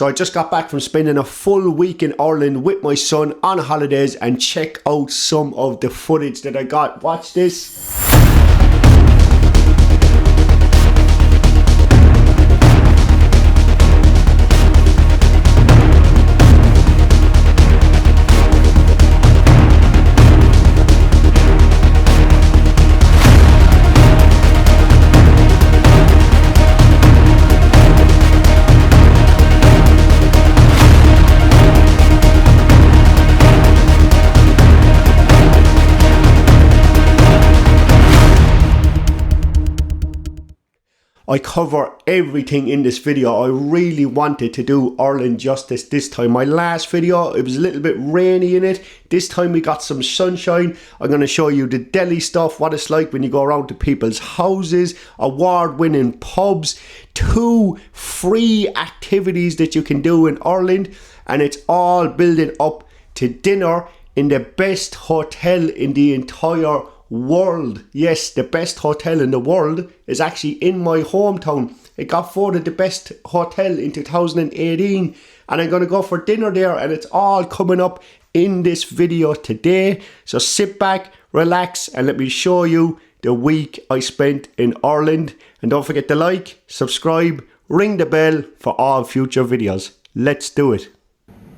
So I just got back from spending a full week in Ireland with my son on holidays, and check out some of the footage that I got. Watch this. I cover everything in this video. I really wanted to do Ireland justice this time. My last video, it was a little bit rainy in it. This time we got some sunshine. I'm going to show you the deli stuff, what it's like when you go around to people's houses, award-winning pubs, 2 free activities that you can do in Ireland, and it's all building up to dinner in the best hotel in the entire world. Yes, the best hotel in the world is actually in my hometown. It got voted the best hotel in 2018, and I'm going to go for dinner there, and it's all coming up in this video today. So sit back, relax, and let me show you the week I spent in Ireland. And don't forget to like, subscribe, ring the bell for all future videos. Let's do it.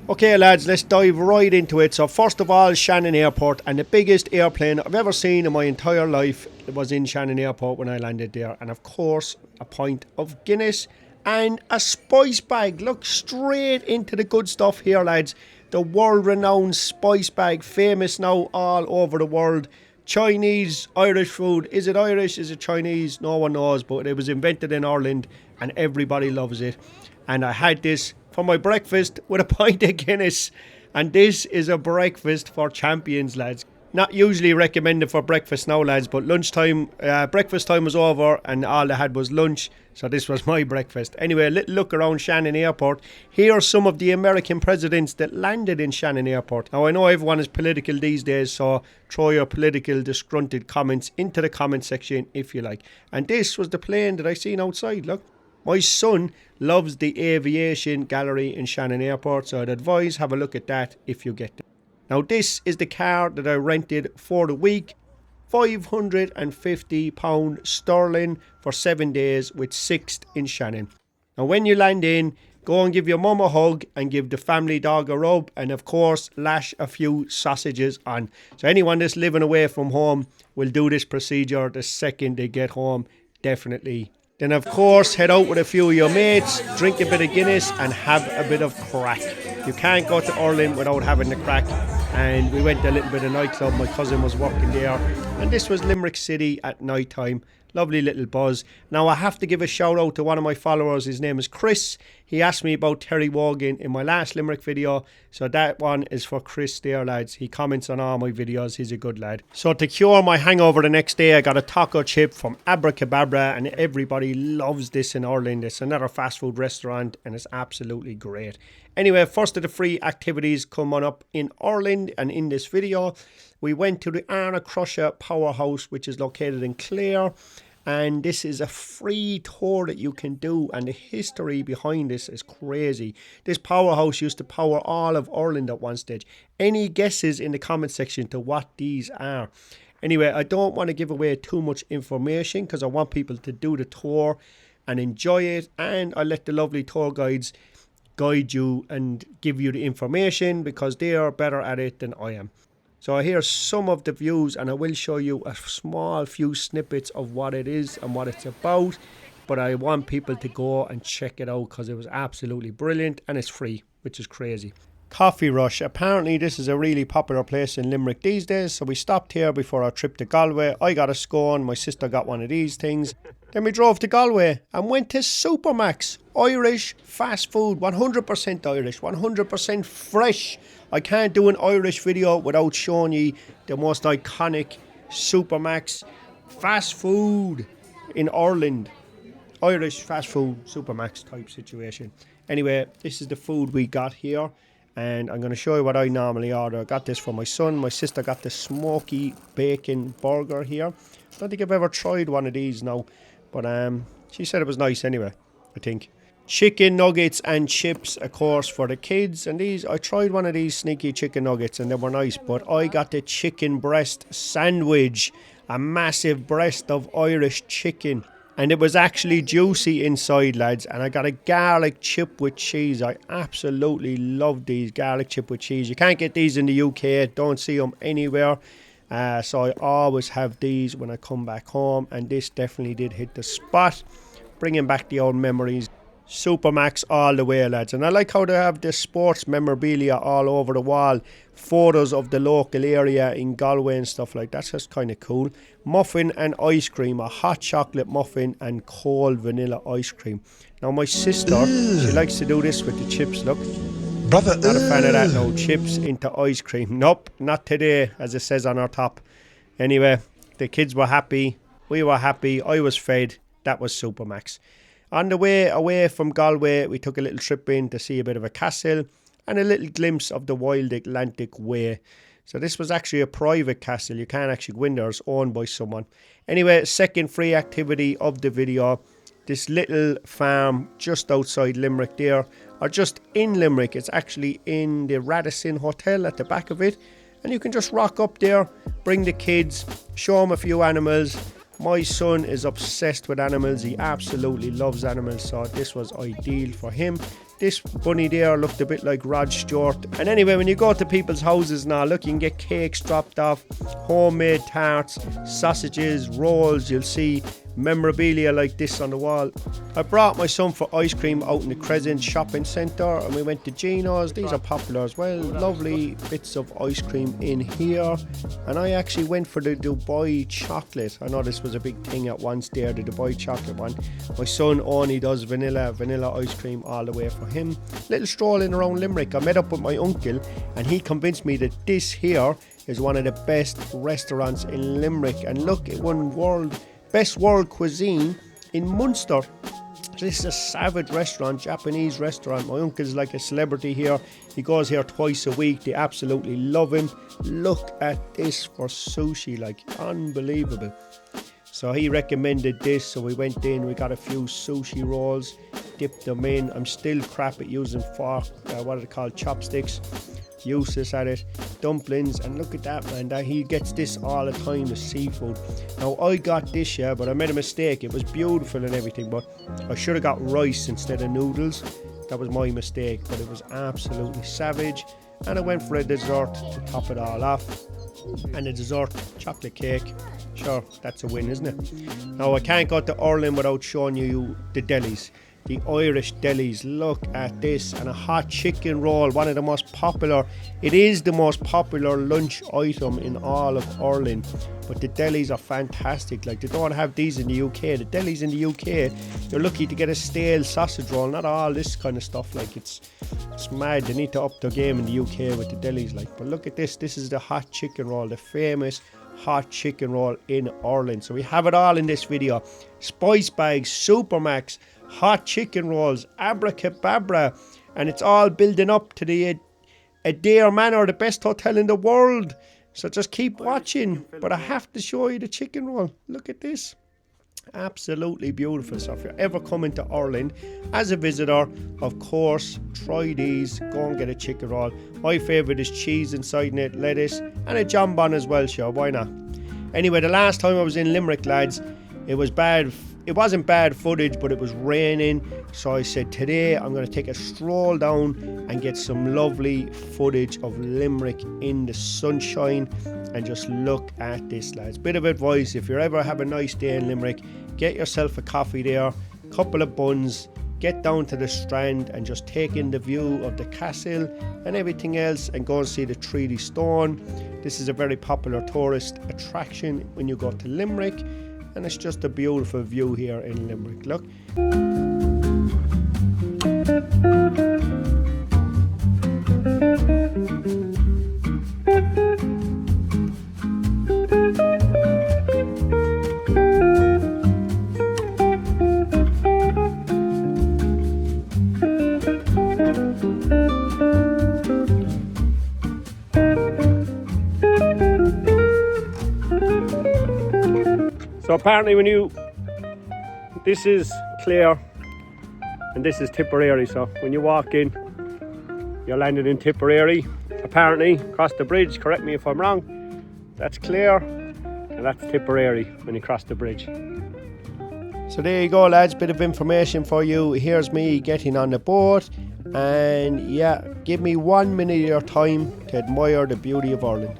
Okay lads, let's dive right into it. So first of all, Shannon Airport, and the biggest airplane I've ever seen in my entire life, it was in Shannon Airport when I landed there. And of course, a pint of Guinness and a spice bag. Look straight into the good stuff here lads. The world-renowned spice bag, famous now all over the world. Chinese, Irish food. Is it Irish? Is it Chinese? No one knows, but it was invented in Ireland and everybody loves it. And I had this for my breakfast with a pint of Guinness, and this is a breakfast for champions lads. Not usually recommended for breakfast now lads, but lunchtime, breakfast time was over and all they had was lunch, so this was my breakfast. Anyway, a little look around Shannon Airport. Here are some of the American presidents that landed in Shannon Airport. Now I know everyone is political these days, so throw your political disgruntled comments into the comment section if you like. And this was the plane that I seen outside, look. My son loves the aviation gallery in Shannon Airport, so I'd advise have a look at that if you get it. Now this is the car that I rented for the week. £550 sterling for 7 days with 6th in Shannon. Now when you land in, go and give your mum a hug and give the family dog a rub, and of course lash a few sausages on. So anyone that's living away from home will do this procedure the second they get home, definitely. Then of course head out with a few of your mates, drink a bit of Guinness and have a bit of crack. You can't go to Ireland without having the crack. And we went to a little bit of nightclub, my cousin was working there, and this was Limerick City at night time. Lovely little buzz. Now I have to give a shout out to one of my followers. His name is Chris. He asked me about Terry Wogan in my last Limerick video, so that one is for Chris there lads. He comments on all my videos. He's a good lad. So to cure my hangover the next day, I got a taco chip from Abracababra, and everybody loves this in Ireland. It's another fast food restaurant and it's absolutely great. Anyway, first of the free activities come on up in Ireland, and in this video we went to the Anna Crusher Powerhouse, which is located in Clare, and this is a free tour that you can do, and the history behind this is crazy. This powerhouse used to power all of Ireland at one stage. Any guesses in the comment section to what these are? Anyway, I don't want to give away too much information because I want people to do the tour and enjoy it, and I let the lovely tour guides guide you and give you the information because they are better at it than I am. So here's some of the views, and I will show you a small few snippets of what it is and what it's about, but I want people to go and check it out because it was absolutely brilliant and it's free, which is crazy. Coffee Rush. Apparently this is a really popular place in Limerick these days, so we stopped here before our trip to Galway. I got a scone, my sister got one of these things. Then we drove to Galway and went to Supermacs, Irish fast food, 100% Irish, 100% fresh. I can't do an Irish video without showing you the most iconic Supermacs fast food in Ireland. Irish fast food, Supermacs type situation. Anyway, this is the food we got here, and I'm going to show you what I normally order. I got this for my son. My sister got the smoky bacon burger here. I don't think I've ever tried one of these now, but she said it was nice anyway, I think. chicken nuggets and chips, of course, for the kids. And these, I tried one of these sneaky chicken nuggets and they were nice, but I got the chicken breast sandwich, a massive breast of Irish chicken. And it was actually juicy inside, lads. And I got a garlic chip with cheese. I absolutely love these garlic chip with cheese. You can't get these in the UK. Don't see them anywhere. So I always have these when I come back home. And this definitely did hit the spot, bringing back the old memories. Supermacs all the way, lads. And I like how they have the sports memorabilia all over the wall. Photos of the local area in Galway and stuff like that. That's just kind of cool. Muffin and ice cream. A hot chocolate muffin and cold vanilla ice cream. Now my sister, she likes to do this with the chips, look. Brother, not a fan of that, no. Chips into ice cream. Nope, not today, as it says on our top. Anyway, the kids were happy. We were happy. I was fed. That was Supermacs. On the way away from Galway, we took a little trip in to see a bit of a castle and a little glimpse of the wild Atlantic Way. So this was actually a private castle. You can't actually go in there. It's owned by someone. Anyway, second free activity of the video. This little farm just outside Limerick there, or just in Limerick. It's actually in the Radisson Hotel at the back of it. And you can just rock up there, bring the kids, show them a few animals. My son is obsessed with animals. He absolutely loves animals, so this was ideal for him. This bunny there looked a bit like Rod Stewart. And anyway, when you go to people's houses now, look, you can get cakes dropped off, homemade tarts, sausages, rolls. You'll see memorabilia like this on the wall. I brought my son for ice cream out in the Crescent shopping centre, and we went to Gino's. These are popular as well. Lovely bits of ice cream in here. And I actually went for the Dubai chocolate. I know this was a big thing at once there, the Dubai chocolate one. My son only does vanilla ice cream all the way for him. Little strolling around Limerick. I met up with my uncle and he convinced me that this here is one of the best restaurants in Limerick. And look, it won Best World Cuisine in Munster. So this is a savage restaurant, Japanese restaurant. My uncle's like a celebrity here. He goes here twice a week. They absolutely love him. Look at this for sushi, like unbelievable. So he recommended this, so we went in, we got a few sushi rolls, dipped them in. I'm still crap at using fork, what are they called, chopsticks. Useless at it. Dumplings, and look at that, man, he gets this all the time, the seafood. Now I got this, yeah, but I made a mistake. It was beautiful and everything, but I should have got rice instead of noodles. That was my mistake, but it was absolutely savage. And I went for a dessert to top it all off, and the dessert, chocolate cake. Sure, that's a win, isn't it? Now I can't go to Ireland without showing you the delis. The Irish delis. Look at this. And a hot chicken roll, one of the most popular. It is the most popular lunch item in all of Ireland. But the delis are fantastic. Like, they don't have these in the UK. The delis in the UK, you're lucky to get a stale sausage roll, not all this kind of stuff. Like, it's mad. They need to up their game in the UK with the delis. Like, but look at this. This is the hot chicken roll, the famous hot chicken roll in Ireland. So we have it all in this video. Spice bags, Supermacs, hot chicken rolls, abracadabra, and it's all building up to the Adare Manor, the best hotel in the world. So just keep watching, but I have to show you the chicken roll. Look at this. Absolutely beautiful. So if you're ever coming to Ireland as a visitor, of course, try these. Go and get a chicken roll. My favourite is cheese inside it, lettuce, and a jambon as well, sure, why not? Anyway, the last time I was in Limerick, lads, it was bad. It wasn't bad footage, but it was raining. So I said, today I'm going to take a stroll down and get some lovely footage of Limerick in the sunshine. And just look at this, lads. Bit of advice, if you ever have a nice day in Limerick, get yourself a coffee there, couple of buns, get down to the Strand and just take in the view of the castle and everything else, and go and see the Treaty Stone. This is a very popular tourist attraction when you go to Limerick, and it's just a beautiful view here in Limerick. Look. So apparently this is clear, and this is Tipperary. So when you walk in, you're landing in Tipperary. Apparently, across the bridge, correct me if I'm wrong, that's Clare, and that's Tipperary when you cross the bridge. So there you go, lads, bit of information for you. Here's me getting on the boat, and yeah, give me 1 minute of your time to admire the beauty of Ireland.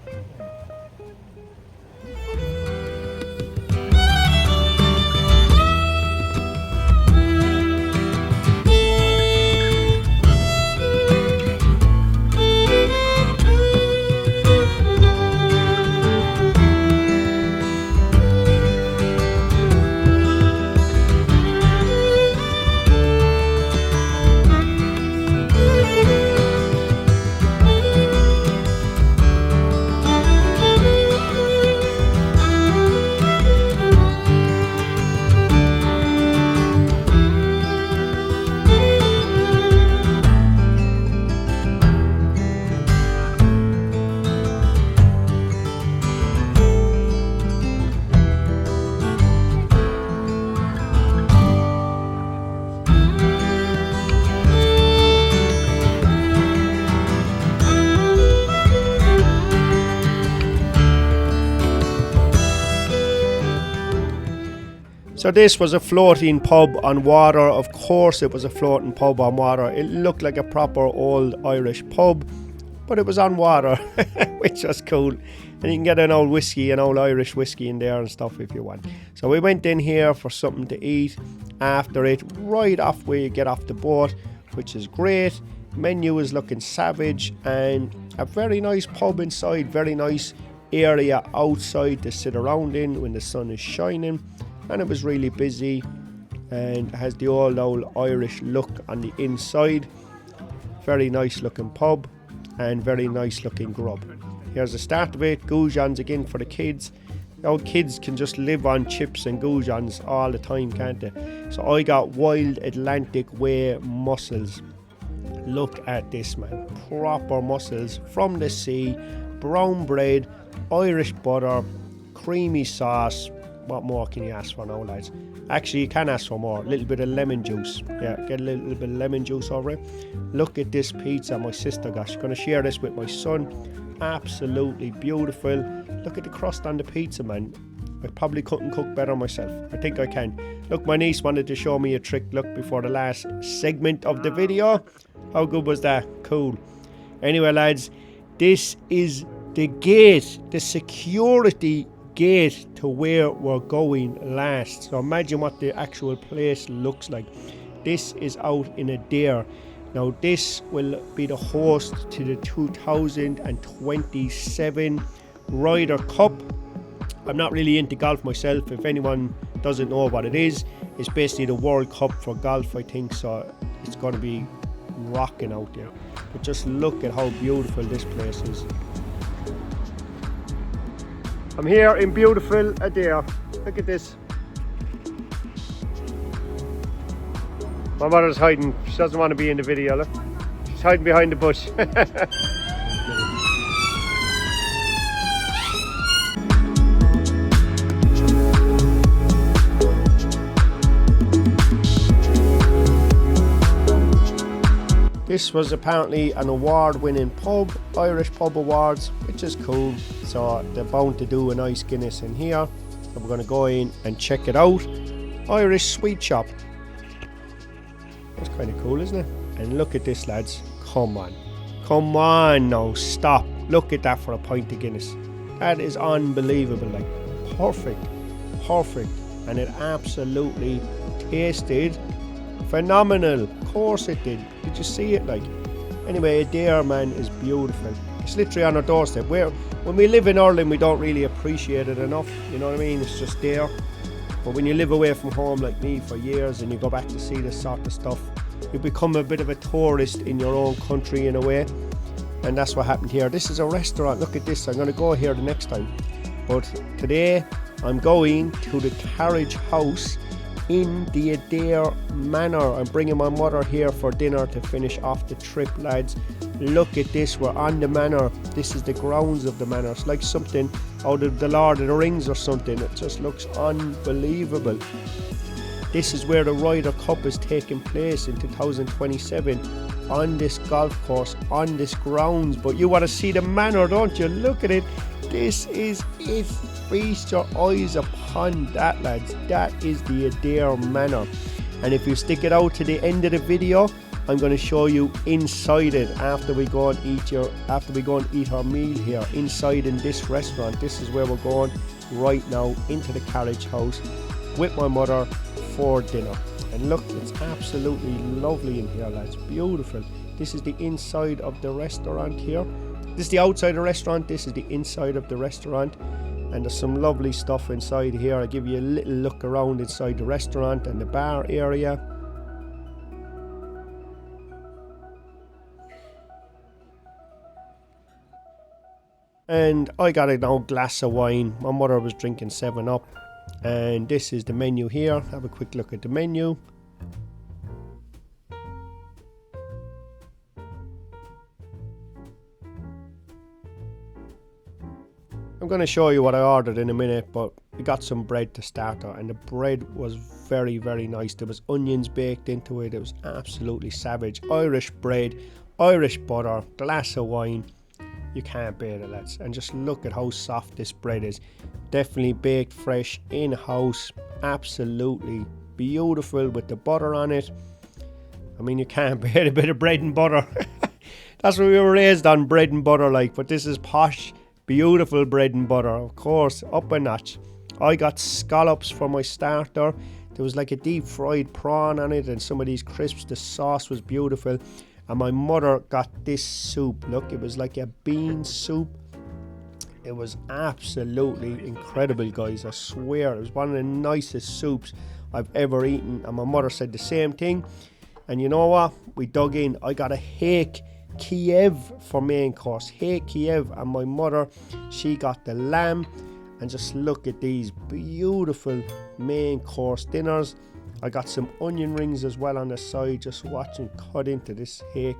So this was a floating pub on water. Of course it was a floating pub on water. It looked like a proper old Irish pub, but it was on water, which was cool. And you can get an old whiskey, an old Irish whiskey in there and stuff if you want. So we went in here for something to eat after it, right off where you get off the boat, which is great. Menu is looking savage, and a very nice pub inside, very nice area outside to sit around in when the sun is shining. And it was really busy and has the old Irish look on the inside. Very nice looking pub and very nice looking grub. Here's the start of it, goujons again for the kids. Now kids can just live on chips and goujons all the time, can't they? So I got wild Atlantic way mussels. Look at this, man, proper mussels from the sea, brown bread, Irish butter, creamy sauce. What more can you ask for now, lads? Actually, you can ask for more. A little bit of lemon juice. Yeah, get a little bit of lemon juice over it. Look at this pizza my sister got. She's going to share this with my son. Absolutely beautiful. Look at the crust on the pizza, man. I probably couldn't cook better myself. I think I can. Look, my niece wanted to show me a trick, look, before the last segment of the video. How good was that? Cool. Anyway, lads, this is the gate, the security gate to where we're going last. So imagine what the actual place looks like. This is out in Adare. Now this will be the host to the 2027 Ryder Cup. I'm not really into golf myself. If anyone doesn't know what it is, it's basically the World Cup for golf, I think. So it's going to be rocking out there. But just look at how beautiful this place is. I'm here in beautiful Adare. Look at this. My mother's hiding. She doesn't want to be in the video. Look. She's hiding behind the bush. This was apparently an award-winning pub, Irish Pub Awards, which is cool. So they're bound to do a nice Guinness in here. So we're going to go in and check it out. Irish Sweet Shop. That's kind of cool, isn't it? And look at this, lads. Come on. Come on now, stop. Look at that for a pint of Guinness. That is unbelievable. Like, perfect. Perfect. And it absolutely tasted phenomenal. Of course it did. Did you see it? Like, anyway, Adare, man, is beautiful. It's literally on our doorstep. When we live in Ireland, we don't really appreciate it enough. You know what I mean? It's just there. But when you live away from home like me for years and you go back to see this sort of stuff, you become a bit of a tourist in your own country in a way. And that's what happened here. This is a restaurant. Look at this. I'm going to go here the next time. But today I'm going to the carriage house in the Adare Manor. I'm bringing my mother here for dinner to finish off the trip, lads. Look at this. We're on the Manor. This is the grounds of the Manor. It's like something out of the Lord of the Rings or something. It just looks unbelievable. This is where the Ryder Cup is taking place in 2027 on this golf course, on this grounds. But you want to see the Manor, don't you? Look at it. This is it. Feast your eyes upon that, lads. That is the Adare Manor. And if you stick it out to the end of the video, I'm going to show you inside it after we go and eat our meal here inside in this restaurant. This is where we're going right now, into the carriage house with my mother for dinner. And look, it's absolutely lovely in here, lads. Beautiful. This is the inside of the restaurant here. This is the outside of the restaurant. This is the inside of the restaurant. And there's some lovely stuff inside here. I'll give you a little look around inside the restaurant and the bar area. And I got a now glass of wine. My mother was drinking 7-Up. And this is the menu here. Have a quick look at the menu. I'm going to show you what I ordered in a minute, but we got some bread to start on, and the bread was very, very nice. There was onions baked into it. It was absolutely savage. Irish bread, Irish butter, glass of wine. You can't beat it, lads. And just look at how soft this bread is. Definitely baked fresh in-house. Absolutely beautiful with the butter on it. I mean, you can't beat a bit of bread and butter. That's what we were raised on, bread and butter like. But this is posh, beautiful bread and butter. Of course, up a notch. I got scallops for my starter. There was like a deep fried prawn on it and some of these crisps. The sauce was beautiful. And my mother got this soup. Look, it was like a bean soup. It was absolutely incredible, guys. I swear, it was one of the nicest soups I've ever eaten. And my mother said the same thing. And you know what? We dug in. I got a hake Kiev for main course. Hake Kiev. And my mother, she got the lamb. And just look at these beautiful main course dinners. I got some onion rings as well on the side, just watching cut into this hake.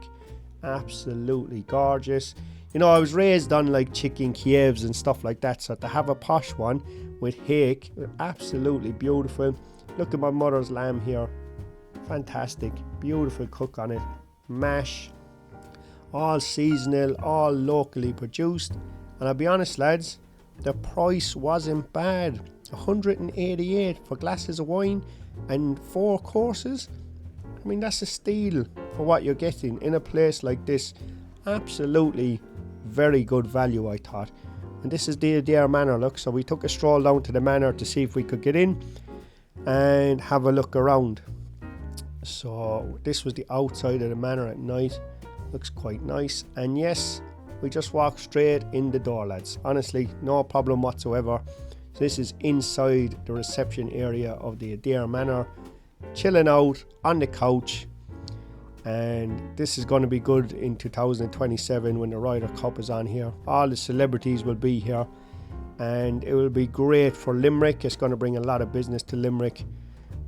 Absolutely gorgeous. You know, I was raised on like chicken Kievs and stuff like that, so to have a posh one with hake, absolutely beautiful. Look at my mother's lamb here. Fantastic. Beautiful cook on it. Mash. All seasonal, all locally produced. And I'll be honest, lads, the price wasn't bad. 188 for glasses of wine and 4 courses. I mean, that's a steal for what you're getting in a place like this. Absolutely very good value, I thought. And this is the Adare Manor, look. So we took a stroll down to the Manor to see if we could get in and have a look around. So this was the outside of the Manor at night. Looks quite nice. And yes, we just walked straight in the door, lads. Honestly, no problem whatsoever. So this is inside the reception area of the Adare Manor, chilling out on the couch. And this is going to be good in 2027 when the Ryder Cup is on here. All the celebrities will be here, and it will be great for Limerick. It's going to bring a lot of business to Limerick.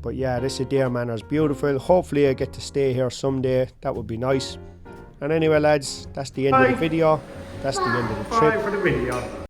But yeah, this Adare Manor is beautiful. Hopefully I get to stay here someday. That would be nice. And anyway, lads, that's the end of the video. That's the end of the trip. For the video.